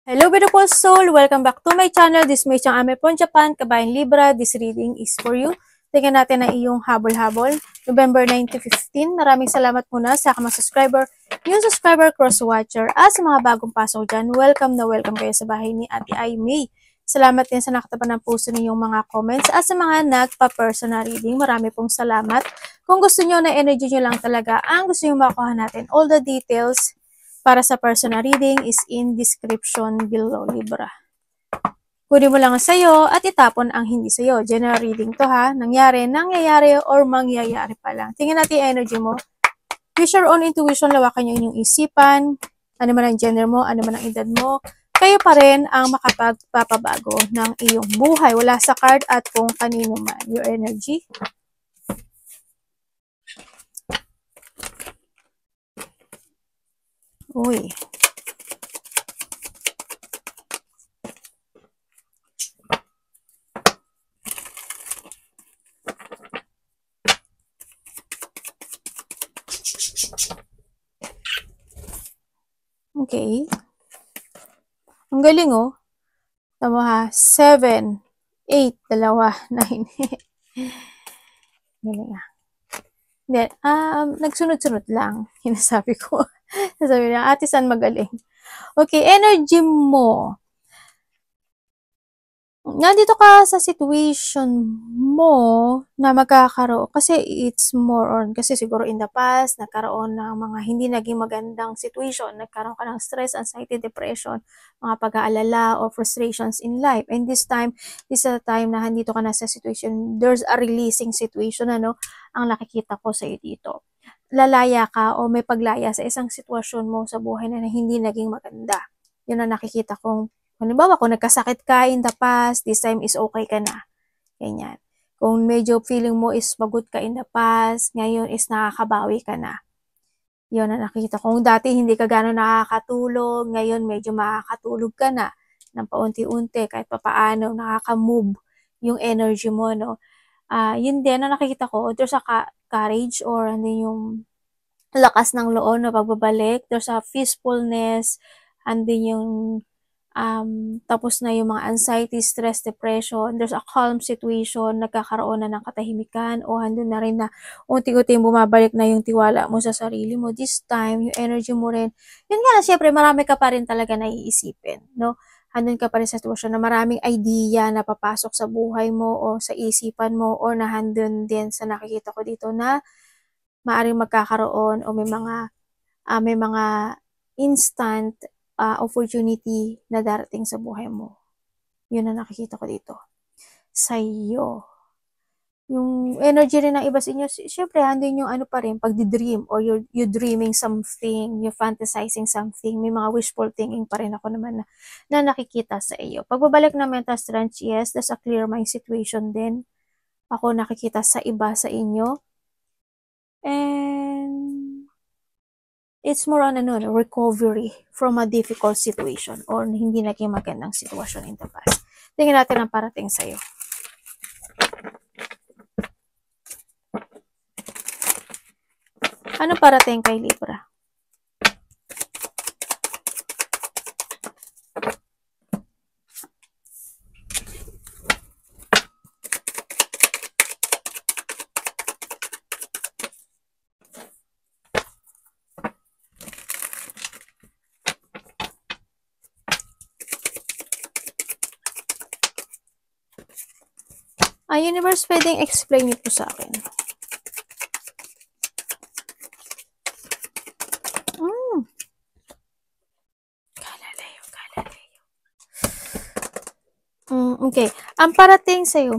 Hello beautiful soul! Welcome back to my channel. This is Mei Chang Ame from Japan, Kabayan Libra. This reading is for you. Tingnan natin ang iyong habol-habol. November 9 to 15. Maraming salamat muna sa mga subscriber, new subscriber, cross-watcher, at sa mga bagong pasok dyan. Welcome na welcome kayo sa bahay ni Ate Ai Mei. Salamat din sa nakatapan ng puso ninyong mga comments at sa mga nagpa-personal reading. Marami pong salamat. Kung gusto nyo na energy nyo lang talaga, ang gusto nyo makuha natin, all the details para sa personal reading is in description below, Libra. Kunin mo lang sa'yo at itapon ang hindi sa'yo. General reading to ha. Nangyayari, or mangyayari pa lang. Tingnan natin yung energy mo. Use your own intuition, lawakan yung inyong isipan. Ano man ang gender mo, ano man ang edad mo. Kayo pa rin ang makapagpapabago ng iyong buhay. Wala sa card at kung kanino man. Your energy. Uy. Okay. Ang galing oh. Tama ha. 7, 8, 2, 9. Galing ah. Hindi, nagsunod-sunod lang. Hinasabi ko. Sabi niya, ate san magaling. Okay, energy mo. Nandito ka sa situation mo na magkakaroon, kasi it's more on, kasi siguro in the past, nagkaroon ng mga hindi naging magandang situation, nagkaroon ka ng stress, anxiety, depression, mga pag-aalala, or frustrations in life. And this time, this is a time na nandito ka na sa situation, there's a releasing situation, ano, ang nakikita ko sa iyo dito. Lalaya ka o may paglaya sa isang sitwasyon mo sa buhay na hindi naging maganda. Yun ang nakikita kong, halimbawa, kung nagkasakit ka in the past, this time is okay ka na. Ganyan. Kung medyo feeling mo is pagod ka in the past, ngayon is nakakabawi ka na. Yun na nakikita. Kung dati hindi ka gano'n nakakatulog, ngayon medyo makakatulog ka na ng paunti-unti, kahit papaano, nakaka-move yung energy mo, no? Yun din na nakikita ko, there's a courage or ano yung lakas ng loob na pagbabalik. There's a peacefulness, andin yung tapos na yung mga anxiety, stress, depression, there's a calm situation, nagkakaroon na ng katahimikan, o handun na rin na unti-unti bumabalik na yung tiwala mo sa sarili mo. This time, yung energy mo rin, yun nga na, syempre, marami ka pa rin talaga naiisipin, no? Handun ka pa rin sa sitwasyon na maraming idea na papasok sa buhay mo o sa isipan mo, or nahandun din sa nakikita ko dito na maaring magkakaroon o may mga instant opportunity na darating sa buhay mo. Yun ang nakikita ko dito. Sa iyo. Yung energy rin ng iba sa inyo, syempre, handin yung ano pa rin, pagdi-dream, or you're dreaming something, you're fantasizing something, may mga wishful thinking pa rin ako naman na nakikita sa iyo. Pagbabalik ng mental strength, yes, that's a clear mind situation din. Ako nakikita sa iba sa inyo. And it's more on recovery from a difficult situation or hindi naging magandang sitwasyon in the past. Tingnan natin ang parating sa'yo. Ano parating kay Libra? Universe, pwedeng explain ito sa akin. Okay. Ang parating sa'yo,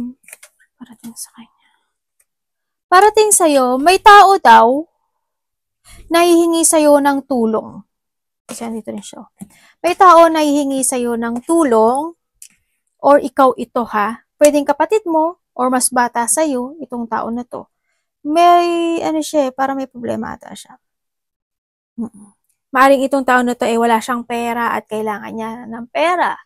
parating sa'yo, may tao daw na hihingi sa'yo ng tulong. Kasi dito rin siya. May tao na hihingi sa'yo ng tulong, or ikaw ito ha. Pwedeng kapatid mo, or mas bata sa'yo, itong tao na to. May, siya, para may problema ata siya. Maaring itong tao na to wala siyang pera at kailangan niya ng pera.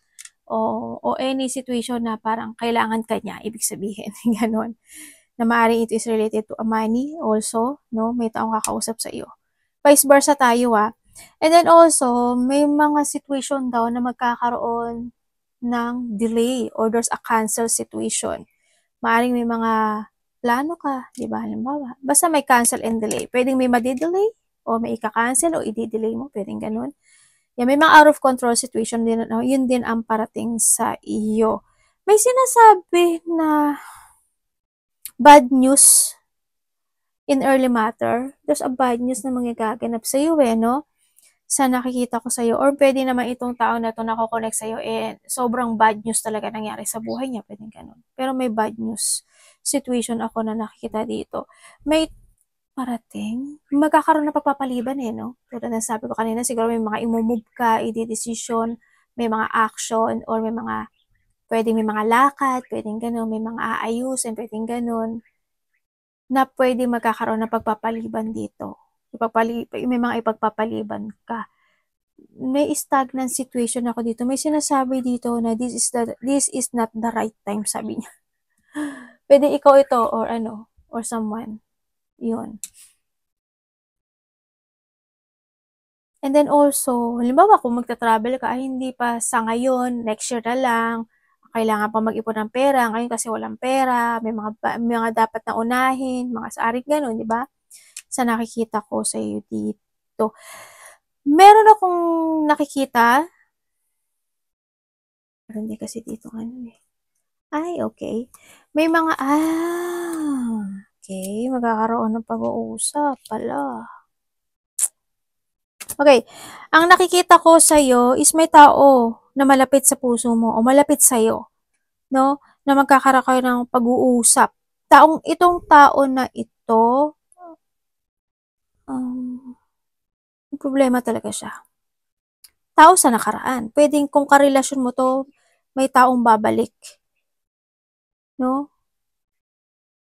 O any situation na parang kailangan ka niya, ibig sabihin, gano'n. Na maaring it is related to a money also, no? May taong kakausap sa iyo. Vice versa tayo And then also, may mga situation daw na magkakaroon ng delay or there's a cancel situation. Maaaring may mga plano ka, di ba? Halimbawa, basta may cancel and delay. Pwedeng may madi-delay o may ika-cancel o i-delay mo, pwedeng ganun. Yan, may mga out of control situation din, no? Yun din ang parating sa iyo. May sinasabi na bad news in early matter. There's a bad news na mangyagaganap sa iyo no? Sa nakikita ko sa iyo. Or pwede naman itong tao na to nako-connect sa iyo sobrang bad news talaga nangyari sa buhay niya. Pwedeng ganun. Pero may bad news situation ako na nakikita dito. May parating, magkakaroon ng pagpapaliban no? Tulad ng sabi ko kanina, siguro may mga imumove ka, i-decision, may mga action, or may mga, pwedeng may mga lakad, pwedeng ganun, may mga aayusin, pwedeng ganun, na pwede magkakaroon ng pagpapaliban dito. May mga ipagpapaliban ka. May stagnant situation ako dito. May sinasabi dito na this is not the right time, sabi niya. Pwede ikaw ito or or someone. Yun. And then also, halimbawa kung magta-travel ka, ay hindi pa sa ngayon, next year na lang, kailangan pa mag-ipon ng pera, ngayon kasi walang pera, may mga dapat na unahin, mga saaring ganun, di ba? Sa nakikita ko sa iyo dito. Meron akong nakikita, pero hindi kasi dito Ay, okay. May mga, okay, magkakaroon ng pag-uusap pala. Okay, ang nakikita ko sa iyo is may tao na malapit sa puso mo o malapit sa iyo, no? Na magkakaroon kayo ng pag-uusap. Itong tao na ito, problema talaga siya. Tao sa nakaraan. Pwedeng kung karelasyon mo to, may taong babalik. No?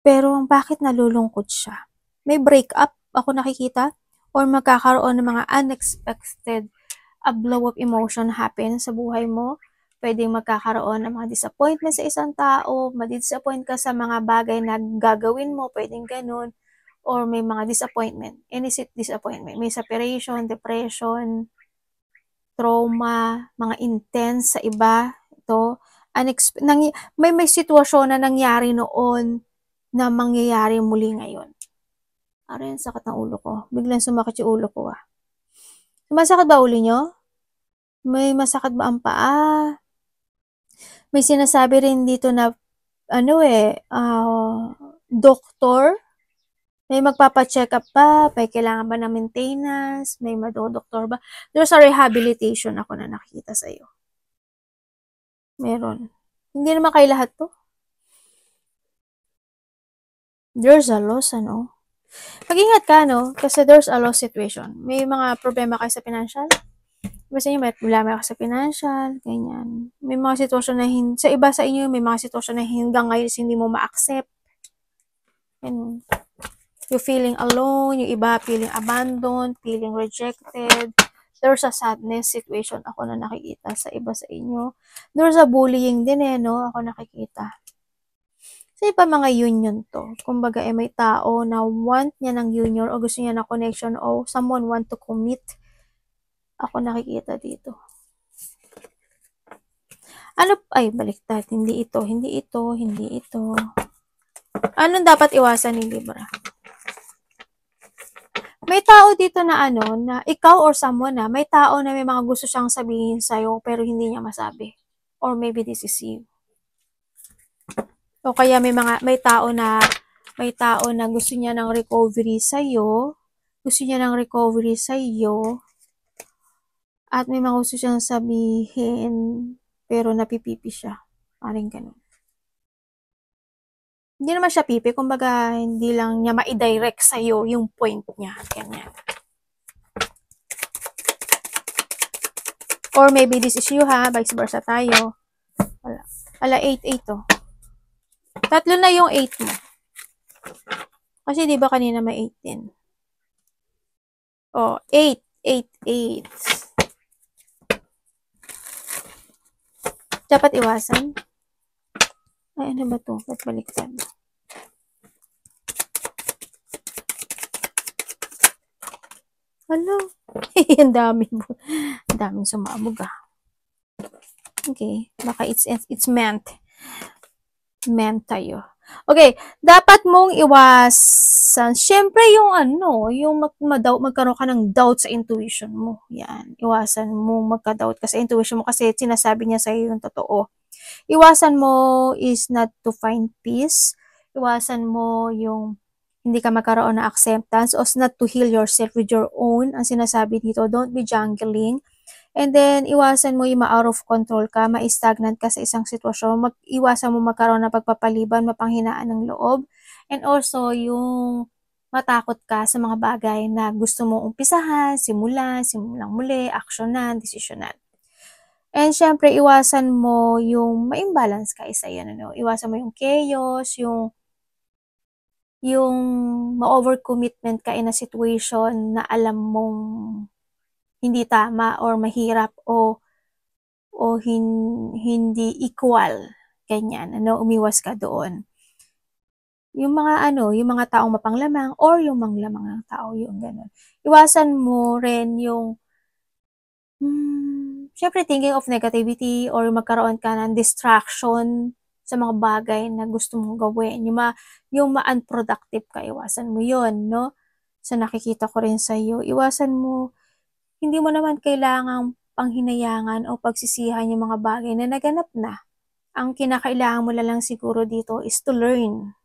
Pero bakit nalulungkot siya? May breakup ako nakikita or magkakaroon ng mga unexpected blow of emotion happen sa buhay mo. Pwedeng magkakaroon ng mga disappointment sa isang tao, ma-disappoint ka sa mga bagay na gagawin mo, pwedeng ganun. Or may mga disappointment. Any disappointment. May separation, depression, trauma, mga intense sa iba. Ito, may sitwasyon na nangyari noon na mangyayari muli ngayon. Aray, sakit ng ulo ko. Biglang sumakit yung ulo ko Sumasakit ba ulo nyo? May masakit ba ang paa? May sinasabi rin dito na doktor, may magpapa-check up pa, may kailangan ba ng maintenance, may madodoktor ba? There's a rehabilitation ako na nakikita sa iyo. Meron. Hindi naman kay lahat to. There's a loss, Mag-ingat ka, Kasi there's a loss situation. May mga problema kayo sa financial. Basta inyo, may problema ka sa financial, ganyan. May mga sitwasyon na sa iba sa inyo, may mga sitwasyon na hanggang ngayon hindi mo ma-accept. And you feeling alone, yung iba feeling abandoned, feeling rejected. There's a sadness situation ako na nakikita sa iba sa inyo. There's a bullying din ako nakikita. Sa iba mga union to. Kumbaga may tao na want niya ng union o gusto niya ng connection o someone want to commit. Ako nakikita dito. Baliktad. Hindi ito. Anong dapat iwasan ni Libra? May tao dito na na ikaw or someone may tao na may mga gusto siyang sabihin sa'yo pero hindi niya masabi. Or maybe this is you. O kaya may tao na gusto niya ng recovery sa'yo. At may mga gusto siyang sabihin pero napipipi siya. Parang ganun. Hindi naman siya pipi, kumbaga hindi lang niya ma-direct sa'yo yung point niya. Ganyan. Or maybe this is you vice versa tayo. Wala, 8-8 to. Tatlo na yung 8 mo. Kasi di ba kanina may 8 din? 8. Dapat iwasan. Ay, ano ba to? Ba't baliktad? Hello. Ang daming sumabog ah. Okay, baka it's meant tayo. Okay, dapat mong iwasan, syempre yung yung magkaroon ka ng doubt sa intuition mo. Yan, iwasan mo magka-doubt ka sa intuition mo kasi sinasabi niya sa'yo yung totoo. Iwasan mo is not to find peace. Iwasan mo yung hindi ka magkaroon ng acceptance or not to heal yourself with your own. Ang sinasabi dito, don't be jungling. And then, iwasan mo yung ma-out of control ka, ma-stagnant ka sa isang sitwasyon, iwasan mo magkaroon ng pagpapaliban, mapanghinaan ng loob, and also yung matakot ka sa mga bagay na gusto mong umpisahan, simulang muli, aksyonan, desisyonan. And syempre, iwasan mo yung ma-imbalance ka isa yan, iwasan mo yung chaos, yung ma-overcommitment ka in a situation na alam mong hindi tama or mahirap o hindi equal, ganyan, umiwas ka doon. Yung mga taong mapanglamang or yung manglamang ng tao, yung gano'n. Iwasan mo rin yung, syempre thinking of negativity or magkaroon ka ng distraction sa mga bagay na gusto mong gawin. Yung ma-unproductive ka, iwasan mo yun, no? So, nakikita ko rin sa'yo, iwasan mo, hindi mo naman kailangang panghinayangan o pagsisihan yung mga bagay na naganap na. Ang kinakailangan mo lang siguro dito is to learn.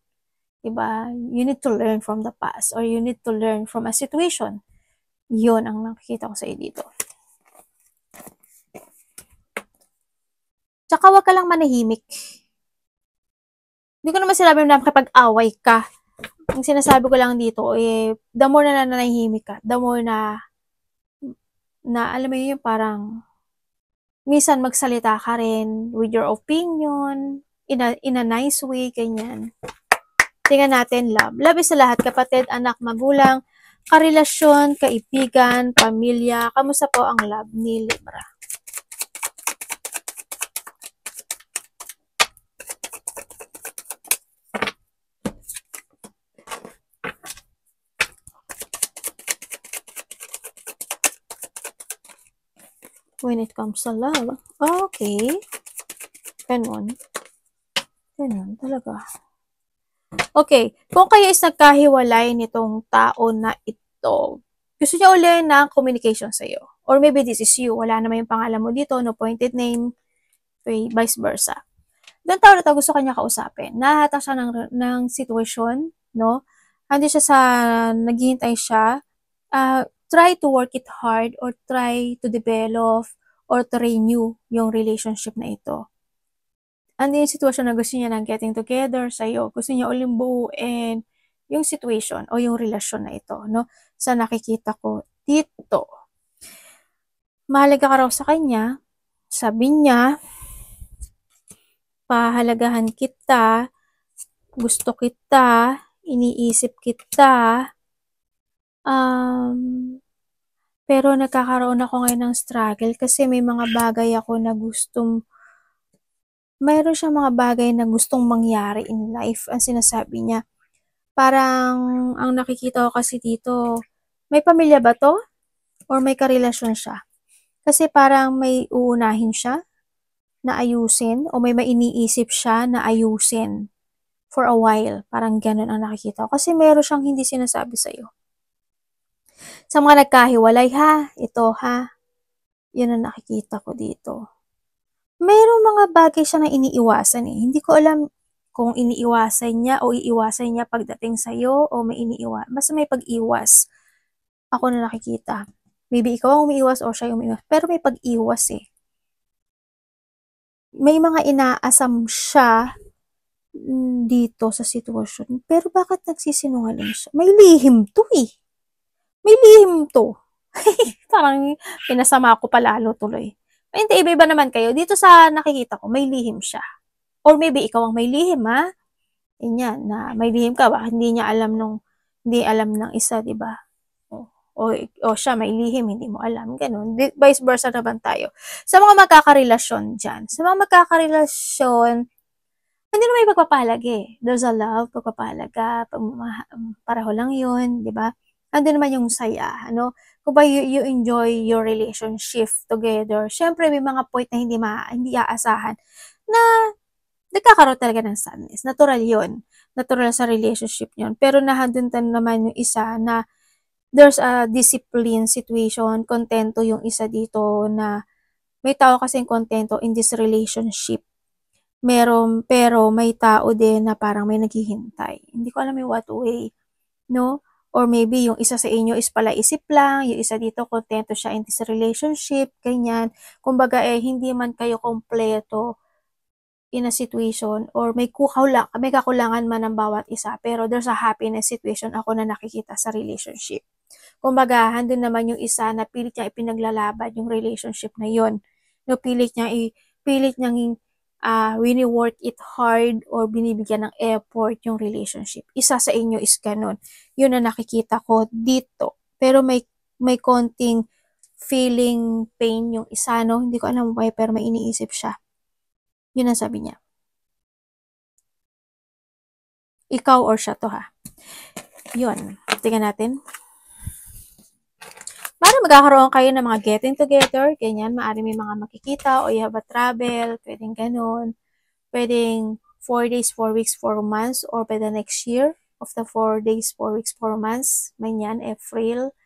Diba? You need to learn from the past or you need to learn from a situation. Yun ang nakikita ko sa'yo dito. Tsaka wag ka lang manahimik. Hindi ko naman sinabi na makipag-away ka. Ang sinasabi ko lang dito, the more na nanahimik ka, the more na alam mo yun, parang minsan magsalita ka rin with your opinion, in a nice way, ganyan. Tingnan natin, love. Love is sa lahat, kapatid, anak, magulang, karelasyon, kaibigan, pamilya. Kamusta po ang love ni Libra? When it comes to love. Okay. Ganun. Ganun talaga. Okay. Kung kayo is nagkahiwalay nitong tao na ito, gusto niya uli ng communication sa'yo. Or maybe this is you. Wala naman yung pangalan mo dito, no pointed name, okay, vice versa. Doon tao na tao gusto kanya kausapin. Nahatak siya ng situation, no? Hindi siya naghihintay siya. Try to work it hard or try to develop or to renew yung relationship na ito. Ano yung sitwasyon na gusto niya ng getting together sa'yo? Gusto niya uling buuin yung situation o yung relasyon na ito, no? Sa nakikita ko dito. Mahalaga ka raw sa kanya. Sabi niya, pahalagahan kita, gusto kita, iniisip kita, pero nagkakaroon ako ngayon ng struggle kasi may mga bagay ako na mayroon siyang mga bagay na gustong mangyari in life, ang sinasabi niya. Parang, ang nakikita ko kasi dito, may pamilya ba to? Or may karelasyon siya? Kasi parang may uunahin siya na ayusin o may iniisip siya na ayusin for a while. Parang ganun ang nakikita ko. Kasi meron siyang hindi sinasabi sa'yo. Sa mga nagkahiwalay ha, ito ha, yun ang nakikita ko dito. Mayroong mga bagay siya na iniiwasan eh. Hindi ko alam kung iniiwasan niya o iiwasan niya pagdating sa'yo o may basta may pag-iwas. Ako na nakikita. Maybe ikaw ang umiiwas o siya yung umiiwas. Pero may pag-iwas eh. May mga inaasam siya dito sa sitwasyon. Pero bakit nagsisinungaling siya? May lihim to eh. May lihim to. Parang pinasama ko palalo tuloy. Hindi, iba-iba naman kayo. Dito sa nakikita ko, may lihim siya. Or maybe ikaw ang may lihim, ha? Yan, na may lihim ka. Bakit hindi alam ng isa, di ba? O siya may lihim, hindi mo alam. Ganun. Vice versa naman tayo. Sa mga magkakarelasyon dyan, hindi naman may pagpapahalaga eh. There's a love, pagpapahalaga, pareho lang yun, di ba? andun naman yung saya, ano? Kung ba you enjoy your relationship together, syempre may mga point na hindi aasahan na nagkakaroon talaga ng sadness. Natural yun. Natural sa relationship yun. Pero nandun naman yung isa na there's a discipline situation, kontento yung isa dito na may tao kasing kontento in this relationship. Pero may tao din na parang may naghihintay. Hindi ko alam yung what way, no? Or maybe yung isa sa inyo is palaisip lang, yung isa dito kontento siya in this relationship, ganyan. Kumbaga hindi man kayo kompleto in a situation or may kakulangan man ng bawat isa, pero there's a happiness situation ako na nakikita sa relationship. Kumbaga, handun naman yung isa na pilit niya ipinaglalaban yung relationship na yon. No, pilit niyang wini-work it hard or binibigyan ng effort yung relationship. Isa sa inyo is ganun. Yun na nakikita ko dito. Pero may konting feeling pain yung isa, no? Hindi ko alam why, pero may iniisip siya. Yun ang sabi niya. Ikaw or siya to, ha? Yun. Tingnan natin. Para magkakaroon kayo ng mga getting together, ganyan, maaari may mga makikita o you have a travel, pwedeng ganun. Pwedeng 4 days, 4 weeks, 4 months, or by the next year of the 4 days, 4 weeks, 4 months, man yan, April,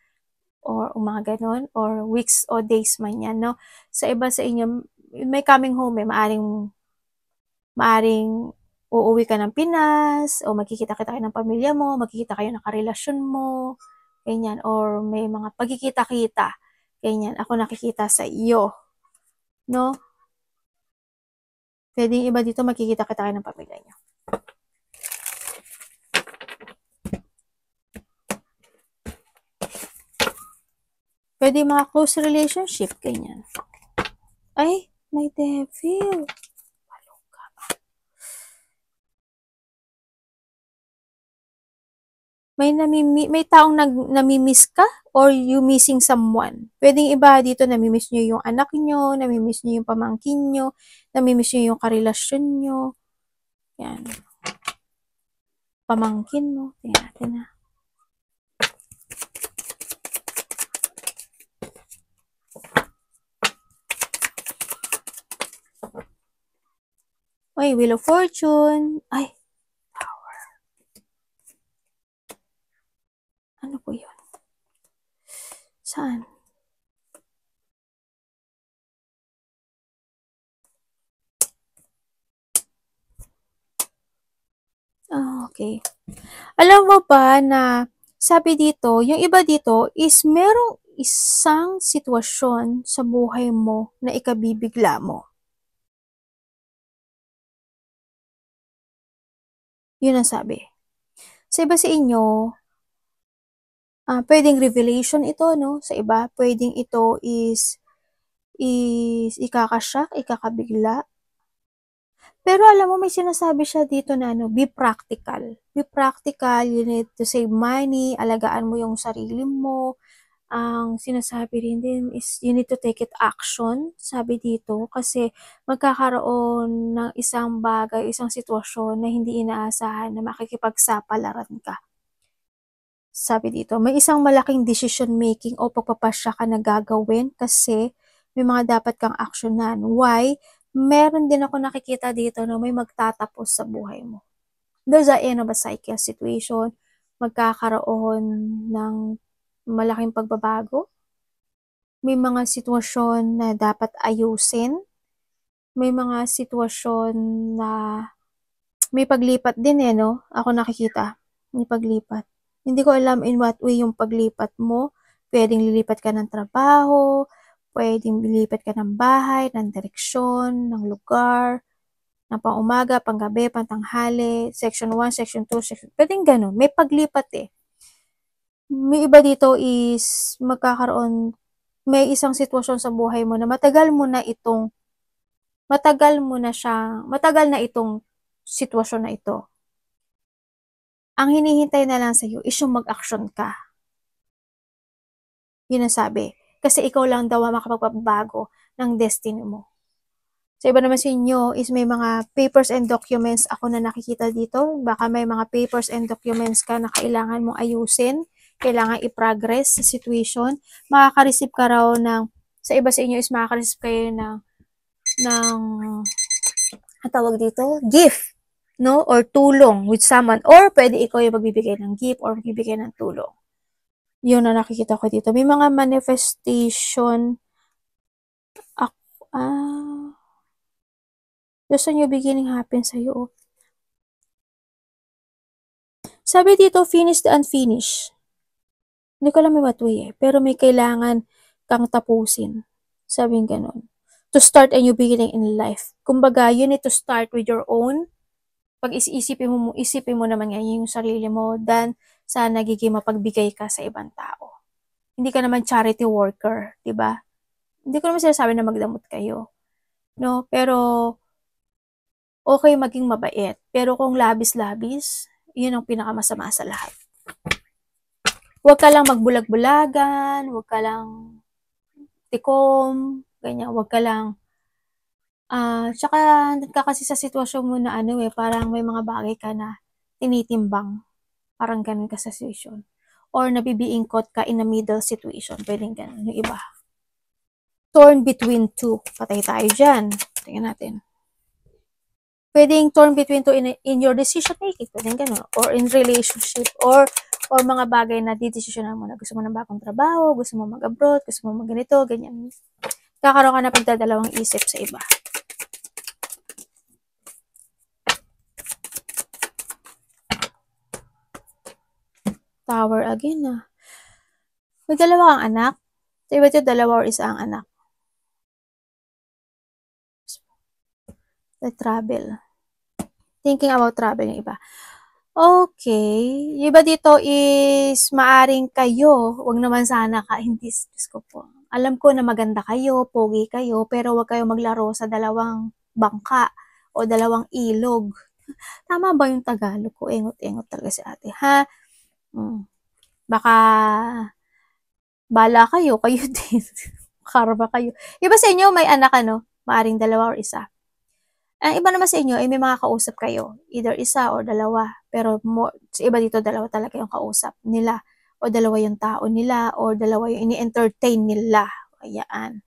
or mga ganun, or weeks o days man yan, no? Sa iba sa inyo, may coming home, maaring uuwi ka ng Pinas, o magkikita-kita kayo ng pamilya mo, magkikita kayo ng karelasyon mo, ganyan, or may mga pagkikita-kita, ganyan, ako nakikita sa iyo, no? Pwedeng iba dito magkikita-kita kayo ng pamilya niyo. Pwede mga close relationship, ganyan. Ay, may devil. May taong namimiss ka or you missing someone. Pwedeng iba dito namimiss nyo yung anak nyo, namimiss nyo yung pamangkin nyo, namimiss nyo yung karelasyon nyo. Yan. Pamangkin mo. Tingnan natin na. Ay, Wheel of Fortune. Ay, Tower. Ano po yun? Saan? Okay. Alam mo ba na sabi dito, yung iba dito is merong isang sitwasyon sa buhay mo na ikabibigla mo. Yun ang sabi. Sa iba sa inyo, pwedeng revelation ito, no? Sa iba, pwedeng ito is ikakashock, ikakabigla. Pero alam mo, may sinasabi siya dito na be practical. Be practical, you need to save money, alagaan mo yung sarili mo. Ang sinasabi rin din is you need to take it action, sabi dito, kasi magkakaroon ng isang bagay, isang sitwasyon na hindi inaasahan na makikipagsapalaran ka. Sabi dito, may isang malaking decision making o pagpapasya ka na gagawin kasi may mga dapat kang aksyonan. Why? Meron din ako nakikita dito na may magtatapos sa buhay mo. There's a end of a cycle situation. Magkakaroon ng malaking pagbabago. May mga sitwasyon na dapat ayusin. May mga sitwasyon na may paglipat din no? Ako nakikita. May paglipat. Hindi ko alam in what way yung paglipat mo. Pwedeng lilipat ka ng trabaho, pwedeng lilipat ka ng bahay, ng direksyon, ng lugar, ng pang-umaga, pang-gabi, pang-tanghali, section 1, section 2, section... Pwedeng ganun. May paglipat May iba dito is may isang sitwasyon sa buhay mo na matagal na itong sitwasyon na ito. Ang hinihintay na lang sa'yo is yung mag-action ka. Yun ang sabi. Kasi ikaw lang daw ang makapagbabago ng destiny mo. Sa iba naman sa inyo is may mga papers and documents ako na nakikita dito. Baka may mga papers and documents ka na kailangan mong ayusin. kailangan i-progress sa situation. Makaka-receive ka raw ng, sa iba sa inyo is makaka-receive kayo ng tawag dito, gift, no? Or tulong with someone. Or pwede ikaw yung magbibigay ng gift or magbibigay ng tulong. Yun na nakikita ko dito. May mga manifestation. Gusto nyo beginning happen sa'yo. Sabi dito, finish the unfinished. Hindi ko alam may what way pero may kailangan kang tapusin. Sabi ganun. To start a new beginning in life. Kumbaga, you need to start with your own. Pag isipin mo naman ngayon yung sarili mo, then sa nagiging mapagbigay ka sa ibang tao. Hindi ka naman charity worker, di ba? Hindi ko naman sinasabi na magdamot kayo. No? Pero, okay maging mabait. Pero kung labis-labis, yun ang pinakamasama sa lahat. Huwag ka lang magbulag-bulagan, huwag ka lang tikom, ganyan, huwag ka lang tsaka kasi sa sitwasyon mo na parang may mga bagay ka na tinitimbang. Parang ganun ka sa situation. Or nabibiingkot ka in a middle situation. Pwedeng ganun. Yung iba. Torn between two. Patay tayo dyan. Tingnan natin. Pwedeng torn between two in your decision making. Pwedeng ganun. Or in relationship. Or mga bagay na didesisyonan mo na gusto mo ng bagong trabaho, gusto mo mag-abroad, gusto mo mag-ganito, ganyan. Kakaroon ka na pagdadalawang isip sa iba. Tower again May dalawa kang anak? Sa iba ito, dalawa or isa ang anak. The travel. Thinking about travel yung iba. Okay. Yung iba dito is maaring kayo, wag naman sana hindi, Diyos ko po. Alam ko na maganda kayo, pogi kayo, pero wag kayo maglaro sa dalawang bangka o dalawang ilog. Tama ba yung Tagalog ko? Engot-engot talaga si ate, ha? Baka bala kayo din. Karma kayo. Iba sa inyo, may anak maaring dalawa or isa. Ang iba naman sa inyo, may mga kausap kayo. Either isa or dalawa. Pero sa iba dito, dalawa talaga yung kausap nila. O dalawa yung tao nila. O dalawa yung ini-entertain nila. Ayan.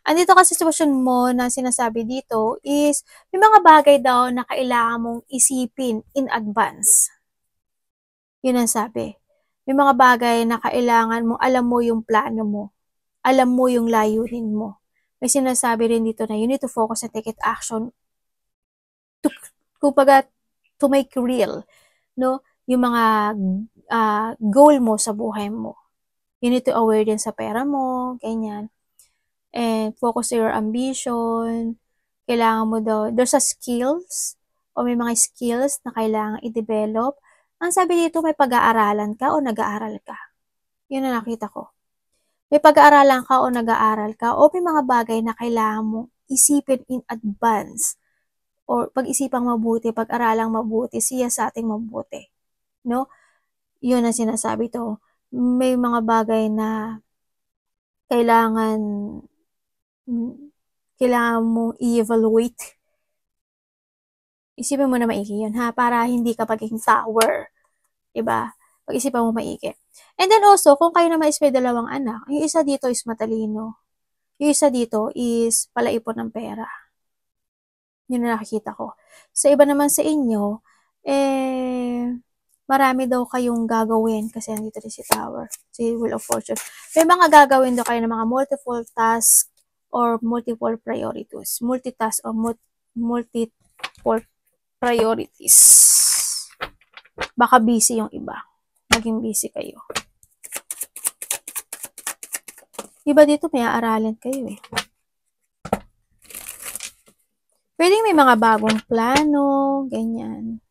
Andito kasi sitwasyon mo na sinasabi dito is may mga bagay daw na kailangan mong isipin in advance. Yun ang sabi. May mga bagay na kailangan mo, alam mo yung plano mo. Alam mo yung layunin mo. May sinasabi rin dito na you need to focus and take it action to make real, no? Yung mga goal mo sa buhay mo. You need to aware din sa pera mo, ganyan. And focus on your ambition. Kailangan mo daw, there's a skills, o may mga skills na kailangan i-develop. Ang sabi dito, may pag-aaralan ka o nag-aaral ka. Yun na nakita ko. May pag-aaralan ka o nag-aaral ka o may mga bagay na kailangan mo isipin in advance or pag-isipang mabuti, pag-aralang mabuti, siya sa ating mabuti. No? Yun ang sinasabi to. May mga bagay na kailangan mong i-evaluate. Isipin mo na maigi yun, ha? Para hindi ka maging tower. Diba? Pag-isipan mo maigi. And then also, kung kayo naman is may dalawang anak, yung isa dito is matalino. Yung isa dito is palaipon ng pera. Yun na nakikita ko. Sa iba naman sa inyo, marami daw kayong gagawin kasi nandito rin si Tower, si Wheel of Fortune. May mga gagawin daw kayo ng mga multiple tasks or multiple priorities. Multitask or multiple priorities. Baka busy yung iba. Maging busy kayo. Iba dito may aaralin kayo Pwedeng may mga bagong plano, ganyan.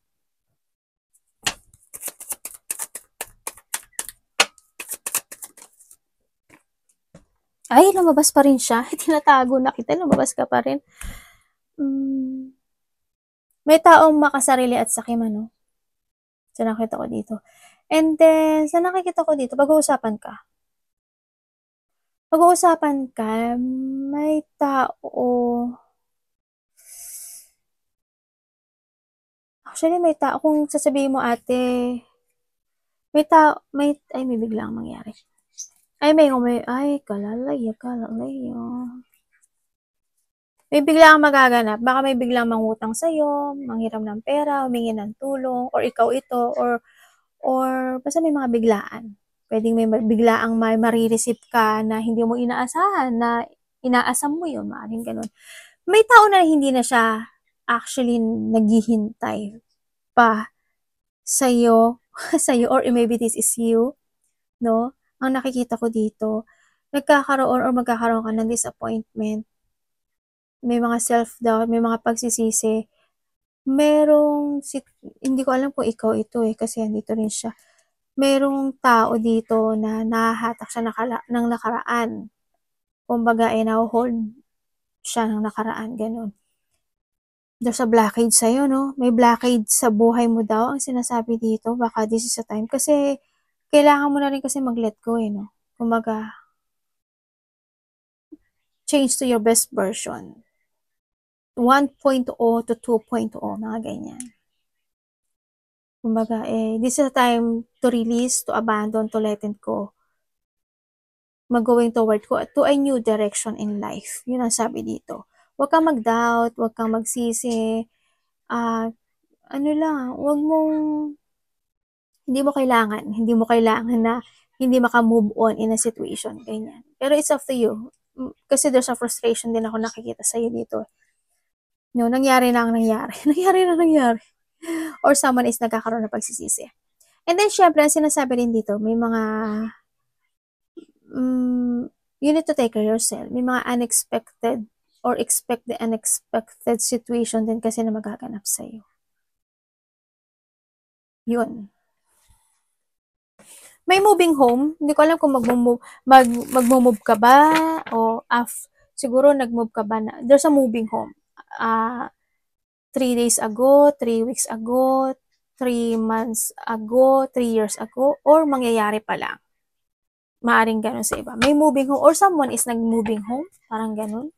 Ay, lumabas pa rin siya. Tinatago na kita, lumabas ka pa rin. May taong makasarili at sakim, So, nakita ko dito. And then, sa nakikita ko dito, pag-uusapan ka. May tao. Actually, may tao. Kung sasabihin mo, ate, may biglang mangyari. Kalalay. May biglang magaganap. Baka may biglang mangutang sa'yo, manghiram ng pera, humingi ng tulong, or ikaw ito, or basta may mga biglaan. Pwedeng may biglaang may marireceive ka na hindi mo inaasahan, na inaasam mo yun, maaaring ganun. May tao na hindi na siya actually naghihintay pa sa'yo, sa'yo, or maybe this is you, no? Ang nakikita ko dito, nagkakaroon or magkakaroon ka ng disappointment, may mga self-doubt, may mga pagsisisi, hindi ko alam kung ikaw ito kasi andito rin siya. Merong tao dito na nahahatak siya ng nakaraan. Kumbaga, naho-hold siya ng nakaraan, ganun. There's a blockage sa'yo, no? May blockage sa buhay mo daw, ang sinasabi dito. Baka this is a time. Kasi, kailangan mo na rin kasi mag-let go, no? Kumbaga, change to your best version. 1.0 to 2.0, mga ganyan. Kumbaga, this is a time to release, to abandon, to let it go. Mag-going toward to a new direction in life. Yun ang sabi dito. Huwag kang mag-doubt, huwag kang magsisi. Hindi mo kailangan na hindi maka-move on in a situation, ganyan. Pero it's up to you. Kasi there's a frustration din ako nakikita sa'yo dito. No, nangyari na ang nangyari. nangyari. Or someone is nagkakaroon ng pagsisisi. And then, syempre, ang sinasabi rin dito, may mga, you need to take care of yourself. May mga unexpected or expect the unexpected situation din kasi na magaganap sa'yo. Yun. May moving home. Hindi ko alam kung mag-move ka ba o siguro nag-move ka ba na. There's a moving home. 3 days ago, 3 weeks ago, 3 months ago, 3 years ago, or mangyayari pa lang. Maaring ganun sa iba. May moving home, or someone is nag-moving home. Parang ganun.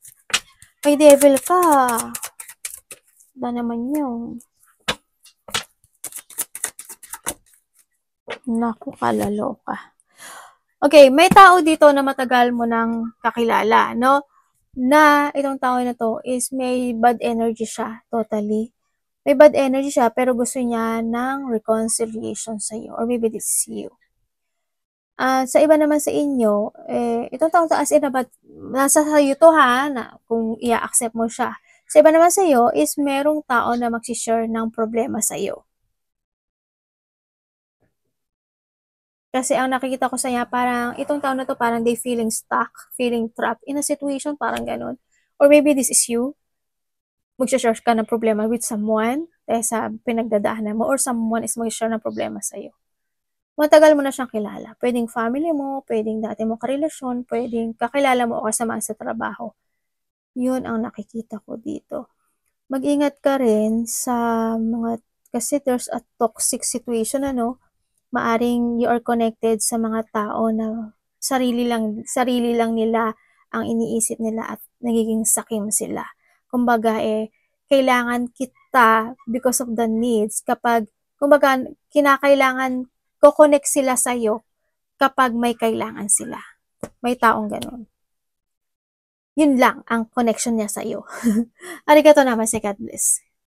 May devil ka. Ba naman yun? Naku, kalaloka. Okay, may tao dito na matagal mo nang kakilala, no? Na itong tao na to is may bad energy siya, totally. May bad energy siya, pero gusto niya ng reconciliation sa iyo, or maybe this is you. Sa iba naman sa inyo, itong taong to as in about, nasa sa'yo to na kung i-accept mo siya. Sa iba naman sa iyo is merong tao na magsishare ng problema sa iyo. Kasi ang nakikita ko sa niya, parang itong tao na to, parang they feeling stuck, feeling trapped in a situation, parang ganun. Or maybe this is you, magsishare ka ng problema with someone, sa pinagdadaanan mo, or someone is mag-share ng problema sa iyo. Matagal mo na siyang kilala. Pwedeng family mo, pwedeng dati mo karelasyon, pwedeng kakilala mo o kasama sa trabaho. Yun ang nakikita ko dito. Mag-ingat ka rin sa kasi there's a toxic situation, maaring you are connected sa mga tao na sarili lang nila ang iniisip nila at nagiging sakim sila. Kumbaga, kailangan kita because of the needs kumbaga, kinakailangan ko-connect sila sa'yo kapag may kailangan sila. May taong ganun. Yun lang ang connection niya sa'yo. Arigato naman, God bless.